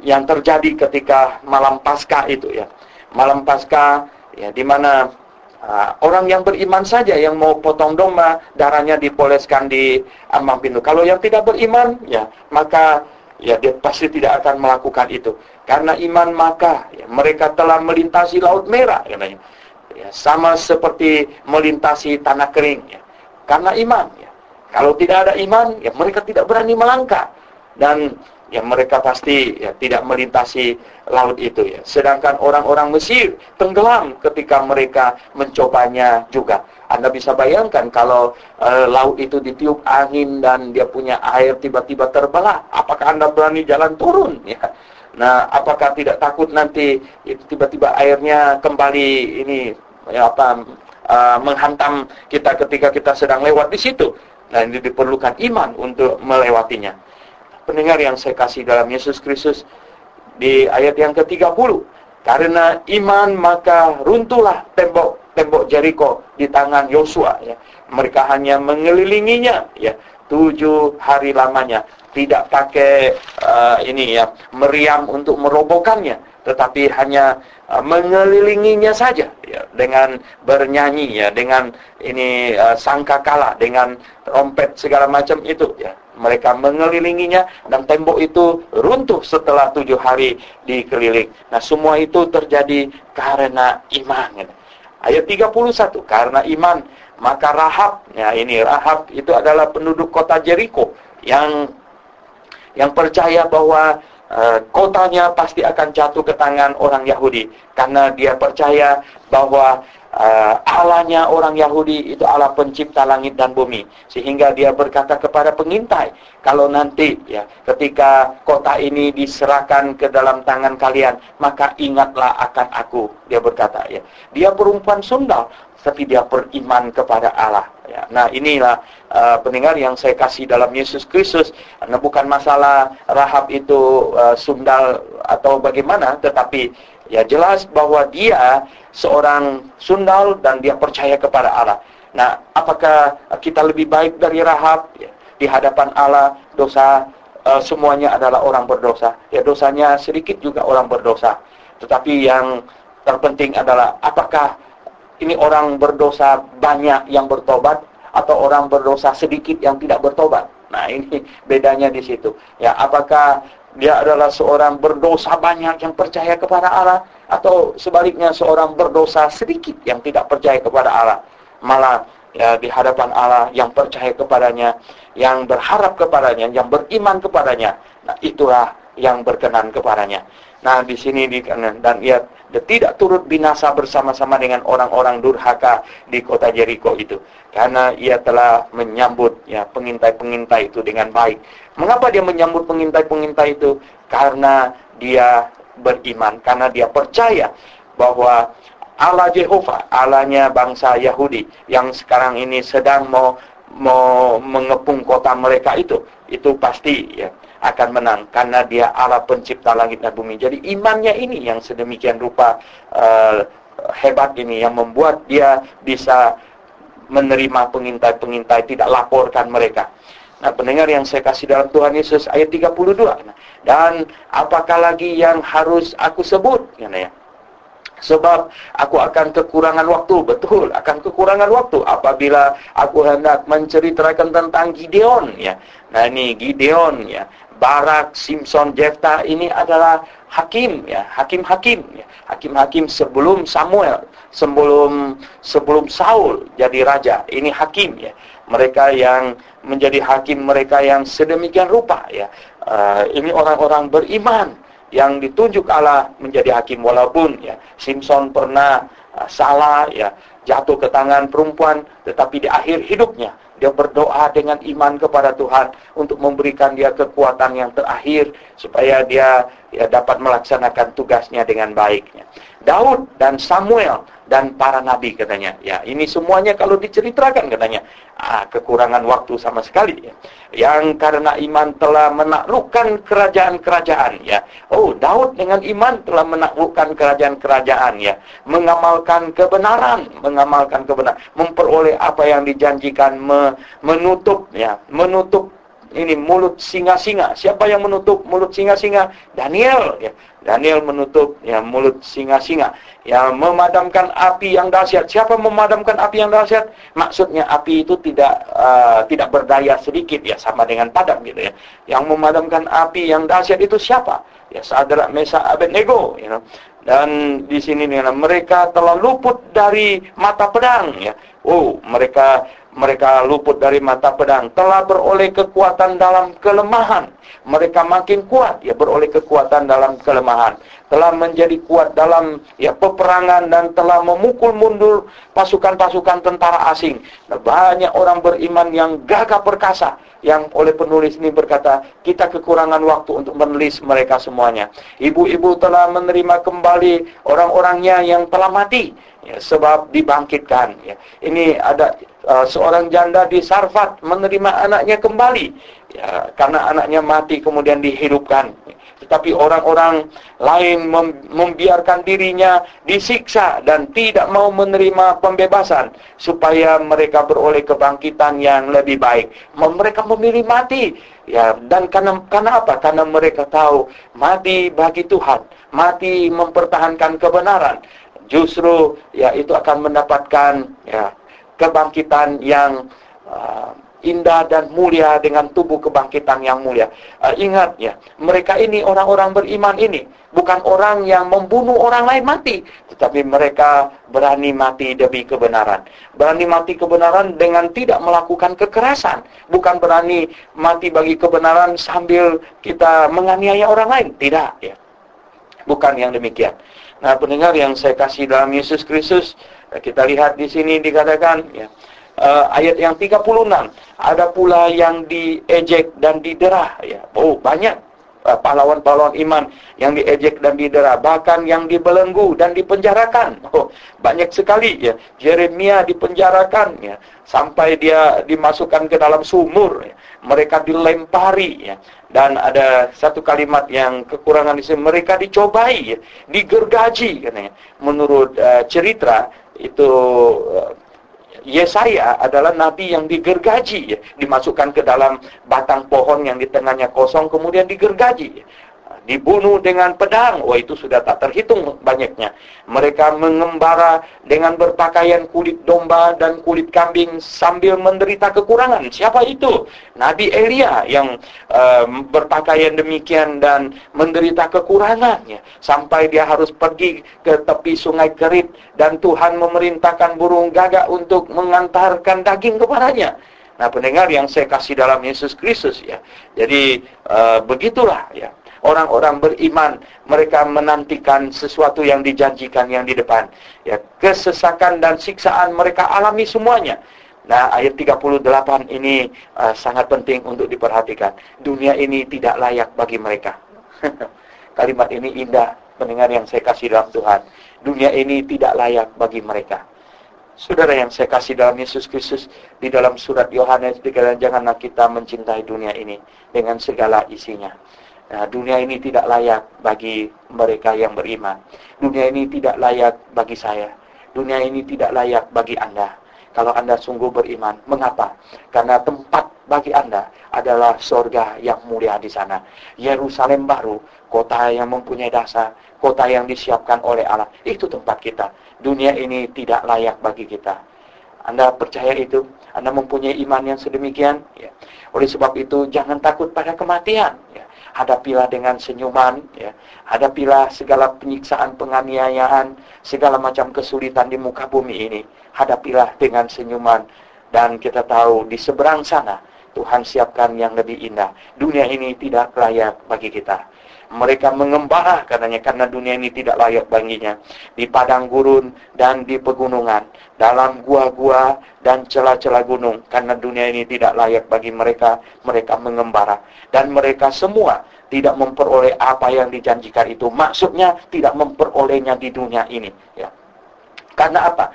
yang terjadi ketika malam Paskah itu ya. Malam Paskah ya, di mana orang yang beriman saja yang mau potong domba, darahnya dipoleskan di ambang pintu. Kalau yang tidak beriman ya, maka ya dia pasti tidak akan melakukan itu. Karena iman maka ya, mereka telah melintasi Laut Merah katanya. Ya, sama seperti melintasi tanah kering ya. Karena iman ya. Kalau tidak ada iman ya, mereka tidak berani melangkah. Dan ya mereka pasti ya tidak melintasi laut itu ya. Sedangkan orang-orang Mesir tenggelam ketika mereka mencobanya juga. Anda bisa bayangkan kalau laut itu ditiup angin dan dia punya air tiba-tiba terbelah, apakah Anda berani jalan turun ya? Nah, apakah tidak takut nanti itu tiba-tiba airnya kembali ini ya menghantam kita ketika kita sedang lewat di situ? Nah, ini diperlukan iman untuk melewatinya. Pendengar yang saya kasih dalam Yesus Kristus, di ayat yang ke-30, karena iman maka runtuhlah tembok Jeriko di tangan Yosua ya. Mereka hanya mengelilinginya ya 7 hari lamanya, tidak pakai meriam untuk merobohkannya, tetapi hanya mengelilinginya saja ya, dengan bernyanyi ya, dengan sangkakala, dengan trompet segala macam itu ya. Mereka mengelilinginya dan tembok itu runtuh setelah 7 hari dikeliling. Nah, semua itu terjadi karena iman. Ayat 31, karena iman maka Rahab, ya ini Rahab itu adalah penduduk kota Jeriko yang percaya bahwa kotanya pasti akan jatuh ke tangan orang Yahudi, karena dia percaya bahwa Allahnya orang Yahudi itu Allah pencipta langit dan bumi, sehingga dia berkata kepada pengintai, kalau nanti ya ketika kota ini diserahkan ke dalam tangan kalian, maka ingatlah akan aku. Dia berkata ya, dia perempuan sundal tapi dia beriman kepada Allah ya. Nah, inilah pendengar yang saya kasih dalam Yesus Kristus. Nah, bukan masalah Rahab itu sundal atau bagaimana, tetapi ya jelas bahwa dia seorang sundal dan dia percaya kepada Allah. Nah, apakah kita lebih baik dari Rahab? Ya, di hadapan Allah dosa semuanya adalah orang berdosa. Ya, dosanya sedikit juga orang berdosa. Tetapi yang terpenting adalah apakah ini orang berdosa banyak yang bertobat atau orang berdosa sedikit yang tidak bertobat. Nah, ini bedanya di situ. Ya, apakah dia adalah seorang berdosa banyak yang percaya kepada Allah, atau sebaliknya seorang berdosa sedikit yang tidak percaya kepada Allah. Malah ya di hadapan Allah yang percaya kepadanya, yang berharap kepadanya, yang beriman kepadanya. Nah, itulah yang berkenan kepadanya. Nah, di sini dan ia tidak turut binasa bersama-sama dengan orang-orang durhaka di kota Jeriko itu, karena ia telah menyambut ya pengintai-pengintai itu dengan baik. Mengapa dia menyambut pengintai-pengintai itu? Karena dia beriman, karena dia percaya bahwa Allah Jehovah, Allahnya bangsa Yahudi yang sekarang ini sedang mau mengepung kota mereka itu pasti ya akan menang, karena dia Allah pencipta langit dan bumi. Jadi imannya ini yang sedemikian rupa hebat ini, yang membuat dia bisa menerima pengintai-pengintai, tidak laporkan mereka. Nah, pendengar yang saya kasih dalam Tuhan Yesus, ayat 32. Dan apakah lagi yang harus aku sebut? Ya. Sebab aku akan kekurangan waktu. Betul, akan kekurangan waktu apabila aku hendak menceritakan tentang Gideon ya. Nah, ini Gideon ya, Barak, Simson, Jefta, ini adalah hakim ya, hakim-hakim ya. Hakim-hakim sebelum Samuel, sebelum Saul jadi raja. Ini hakim ya. Mereka yang menjadi hakim, mereka yang sedemikian rupa ya. Ini orang-orang beriman yang ditunjuk Allah menjadi hakim, walaupun ya Simson pernah salah ya, jatuh ke tangan perempuan, tetapi di akhir hidupnya dia berdoa dengan iman kepada Tuhan untuk memberikan dia kekuatan yang terakhir supaya dia ya dapat melaksanakan tugasnya dengan baiknya. Daud dan Samuel dan para nabi katanya. Ya, ini semuanya kalau diceritakan katanya kekurangan waktu sama sekali ya. Yang karena iman telah menaklukkan kerajaan-kerajaan ya. Oh, Daud dengan iman telah menaklukkan kerajaan-kerajaan ya. Mengamalkan kebenaran, memperoleh apa yang dijanjikan, menutup ini mulut singa-singa. Siapa yang menutup mulut singa-singa? Daniel ya. Daniel menutup ya mulut singa-singa. Yang memadamkan api yang dahsyat. Siapa memadamkan api yang dahsyat? Maksudnya api itu tidak berdaya sedikit ya, sama dengan padam gitu ya. Yang memadamkan api yang dahsyat itu siapa? Ya, Sadrak, Mesak, Abednego ya. Dan di sini mereka telah luput dari mata pedang ya. Oh, mereka mereka luput dari mata pedang, telah beroleh kekuatan dalam kelemahan. Mereka makin kuat, ya, beroleh kekuatan dalam kelemahan. Telah menjadi kuat dalam, ya, peperangan, dan telah memukul mundur pasukan-pasukan tentara asing. Nah, banyak orang beriman yang gagah perkasa, yang oleh penulis ini berkata, kita kekurangan waktu untuk menulis mereka semuanya. Ibu-ibu telah menerima kembali orang-orangnya yang telah mati, ya, sebab dibangkitkan. Ya. Ini ada seorang janda di Sarfat menerima anaknya kembali, ya, karena anaknya mati kemudian dihidupkan. Tetapi orang-orang lain membiarkan dirinya disiksa dan tidak mau menerima pembebasan supaya mereka beroleh kebangkitan yang lebih baik. Mereka memilih mati, ya, dan karena apa? Karena mereka tahu mati bagi Tuhan, mati mempertahankan kebenaran. Justru, ya, itu akan mendapatkan, ya, kebangkitan yang indah dan mulia dengan tubuh kebangkitan yang mulia. Ingat, ya, mereka ini, orang-orang beriman ini, bukan orang yang membunuh orang lain mati, tetapi mereka berani mati demi kebenaran. Berani mati kebenaran dengan tidak melakukan kekerasan. Bukan berani mati bagi kebenaran sambil kita menganiaya orang lain. Tidak, ya. Bukan yang demikian. Nah, pendengar yang saya kasih dalam Yesus Kristus, kita lihat di sini dikatakan, ya, ayat yang 36, ada pula yang diejek dan didera, ya. Oh, banyak pahlawan-pahlawan iman yang diejek dan didera, bahkan yang dibelenggu dan dipenjarakan. Oh, banyak sekali, ya. Yeremia dipenjarakan, ya, sampai dia dimasukkan ke dalam sumur, ya. Mereka dilempari, ya. Dan ada satu kalimat yang kekurangan di sini, mereka dicobai, ya, digergaji, katanya. Menurut cerita itu, Yesaya adalah nabi yang digergaji, ya, dimasukkan ke dalam batang pohon yang di tengahnya kosong, kemudian digergaji, ya. Dibunuh dengan pedang. Oh, itu sudah tak terhitung banyaknya. Mereka mengembara dengan berpakaian kulit domba dan kulit kambing sambil menderita kekurangan. Siapa itu? Nabi Elia yang berpakaian demikian dan menderita kekurangannya, sampai dia harus pergi ke tepi sungai Kerit, dan Tuhan memerintahkan burung gagak untuk mengantarkan daging kepadanya. Nah, pendengar yang saya kasih dalam Yesus Kristus, ya. Jadi begitulah, ya. Orang-orang beriman, mereka menantikan sesuatu yang dijanjikan yang di depan. Ya, kesesakan dan siksaan mereka alami semuanya. Nah, ayat 38 ini sangat penting untuk diperhatikan. Dunia ini tidak layak bagi mereka. Kalimat ini indah, pendengar yang saya kasih dalam Tuhan. Dunia ini tidak layak bagi mereka. Saudara yang saya kasih dalam Yesus Kristus, di dalam surat Yohanes dikatakan, janganlah kita mencintai dunia ini dengan segala isinya. Nah, dunia ini tidak layak bagi mereka yang beriman. Dunia ini tidak layak bagi saya. Dunia ini tidak layak bagi Anda. Kalau Anda sungguh beriman, mengapa? Karena tempat bagi Anda adalah surga yang mulia di sana. Yerusalem baru, kota yang mempunyai dasar, kota yang disiapkan oleh Allah. Itu tempat kita. Dunia ini tidak layak bagi kita. Anda percaya itu? Anda mempunyai iman yang sedemikian? Ya. Oleh sebab itu, jangan takut pada kematian. Ya. Hadapilah dengan senyuman, ya. Hadapilah segala penyiksaan, penganiayaan, segala macam kesulitan di muka bumi ini. Hadapilah dengan senyuman. Dan kita tahu di seberang sana Tuhan siapkan yang lebih indah. Dunia ini tidak layak bagi kita. Mereka mengembara katanya, karena dunia ini tidak layak baginya. Di padang gurun dan di pegunungan, dalam gua-gua dan celah-celah gunung, karena dunia ini tidak layak bagi mereka. Mereka mengembara, dan mereka semua tidak memperoleh apa yang dijanjikan itu. Maksudnya tidak memperolehnya di dunia ini, ya. Karena apa?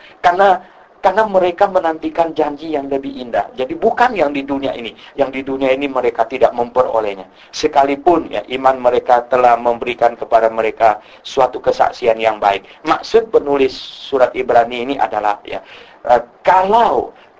Karena mereka menantikan janji yang lebih indah. Jadi bukan yang di dunia ini. Yang di dunia ini mereka tidak memperolehnya. Sekalipun, ya, iman mereka telah memberikan kepada mereka suatu kesaksian yang baik. Maksud penulis surat Ibrani ini adalah, ya,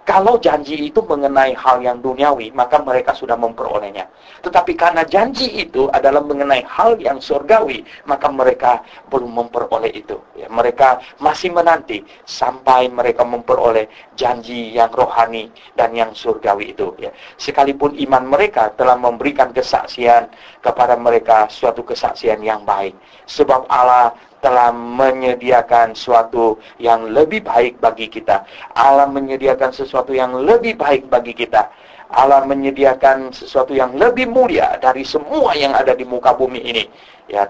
kalau janji itu mengenai hal yang duniawi, maka mereka sudah memperolehnya. Tetapi karena janji itu adalah mengenai hal yang surgawi, maka mereka belum memperoleh itu. Ya, mereka masih menanti sampai mereka memperoleh janji yang rohani dan yang surgawi itu. Ya. Sekalipun iman mereka telah memberikan kesaksian kepada mereka, suatu kesaksian yang baik. Sebab Allah telah menyediakan sesuatu yang lebih baik bagi kita. Allah menyediakan sesuatu yang lebih baik bagi kita. Allah menyediakan sesuatu yang lebih mulia dari semua yang ada di muka bumi ini. Ya,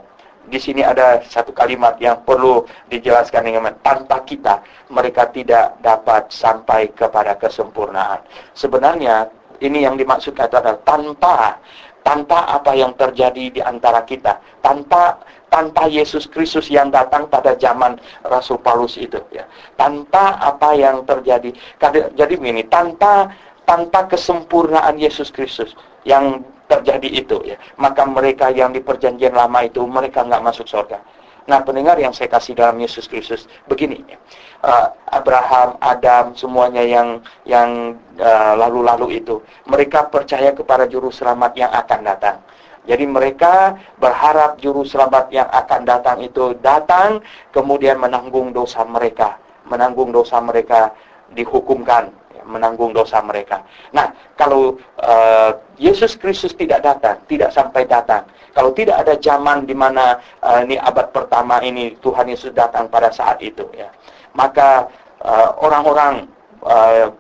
di sini ada satu kalimat yang perlu dijelaskan dengan tanpa kita mereka tidak dapat sampai kepada kesempurnaan. Sebenarnya ini yang dimaksudkan adalah tanpa apa yang terjadi di antara kita, tanpa Yesus Kristus yang datang pada zaman Rasul Paulus itu, ya. Tanpa apa yang terjadi. Jadi begini, tanpa kesempurnaan Yesus Kristus yang terjadi itu, ya, maka mereka yang di perjanjian lama itu mereka nggak masuk surga. Nah, pendengar yang saya kasih dalam Yesus Kristus, begini, ya. Abraham, Adam, semuanya yang lalu-lalu itu, mereka percaya kepada juru selamat yang akan datang. Jadi mereka berharap juru selamat yang akan datang itu datang, kemudian menanggung dosa mereka, dihukumkan, menanggung dosa mereka. Nah, kalau Yesus Kristus tidak sampai datang, kalau tidak ada zaman di mana ini abad pertama ini Tuhan Yesus datang pada saat itu, ya, maka orang-orang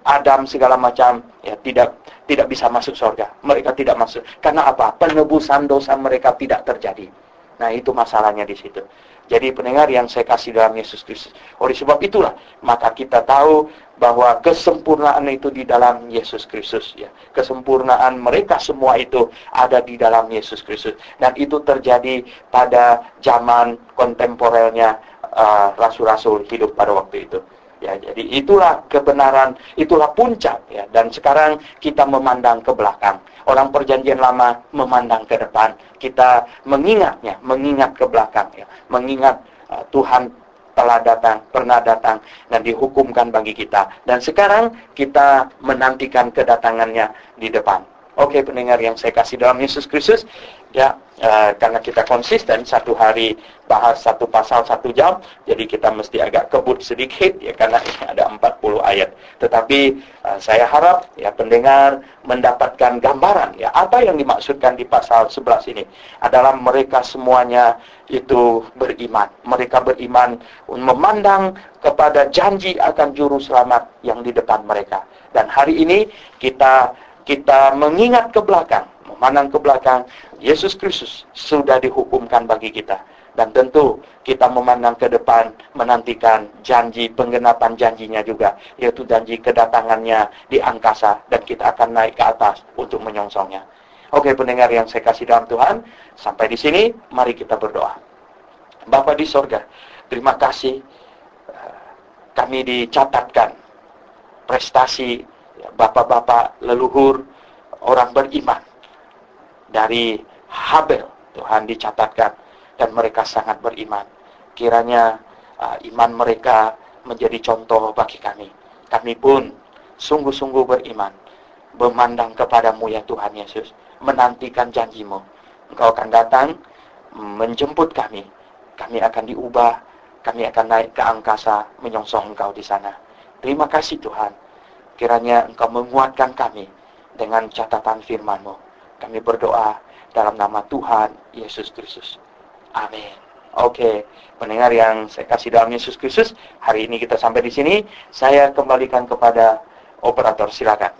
Adam segala macam, ya, tidak bisa masuk surga. Mereka tidak masuk. Karena apa? Penebusan dosa mereka tidak terjadi. Nah, itu masalahnya di situ. Jadi pendengar yang saya kasih dalam Yesus Kristus. Oleh sebab itulah, maka kita tahu bahwa kesempurnaan itu di dalam Yesus Kristus, ya. Kesempurnaan mereka semua itu ada di dalam Yesus Kristus. Dan itu terjadi pada zaman kontemporernya rasul-rasul hidup pada waktu itu. Ya, jadi itulah kebenaran, itulah puncak, ya. Dan sekarang kita memandang ke belakang. Orang perjanjian lama memandang ke depan. Kita mengingat ke belakang, ya. Mengingat Tuhan telah datang, pernah datang, dan dihukumkan bagi kita. Dan sekarang kita menantikan kedatangannya di depan. Oke, pendengar yang saya kasih dalam Yesus Kristus, ya, karena kita konsisten satu hari bahas satu pasal 1 jam, jadi kita mesti agak kebut sedikit, ya, karena ada 40 ayat. Tetapi saya harap, ya, pendengar mendapatkan gambaran, ya, apa yang dimaksudkan di pasal 11 ini adalah mereka semuanya itu beriman. Mereka beriman memandang kepada janji akan juru selamat yang di depan mereka. Dan hari ini kita mengingat ke belakang, memandang ke belakang, Yesus Kristus sudah dihukumkan bagi kita. Dan tentu kita memandang ke depan, menantikan janji, penggenapan janjinya juga, yaitu janji kedatangannya di angkasa, dan kita akan naik ke atas untuk menyongsongnya. Oke, pendengar yang saya kasih dalam Tuhan, sampai di sini, mari kita berdoa. Bapa di sorga, terima kasih kami dicatatkan prestasi bapak-bapak leluhur orang beriman dari Habel, Tuhan dicatatkan, dan mereka sangat beriman. Kiranya iman mereka menjadi contoh bagi kami. Kami pun sungguh-sungguh beriman, memandang kepadamu ya Tuhan Yesus, menantikan janjimu. Engkau akan datang menjemput kami. Kami akan diubah, kami akan naik ke angkasa menyongsong Engkau di sana. Terima kasih Tuhan. Kiranya Engkau menguatkan kami dengan catatan firman-Mu. Kami berdoa dalam nama Tuhan Yesus Kristus. Amin. Oke, pendengar yang saya kasih dalam Yesus Kristus, hari ini kita sampai di sini. Saya kembalikan kepada operator, silakan.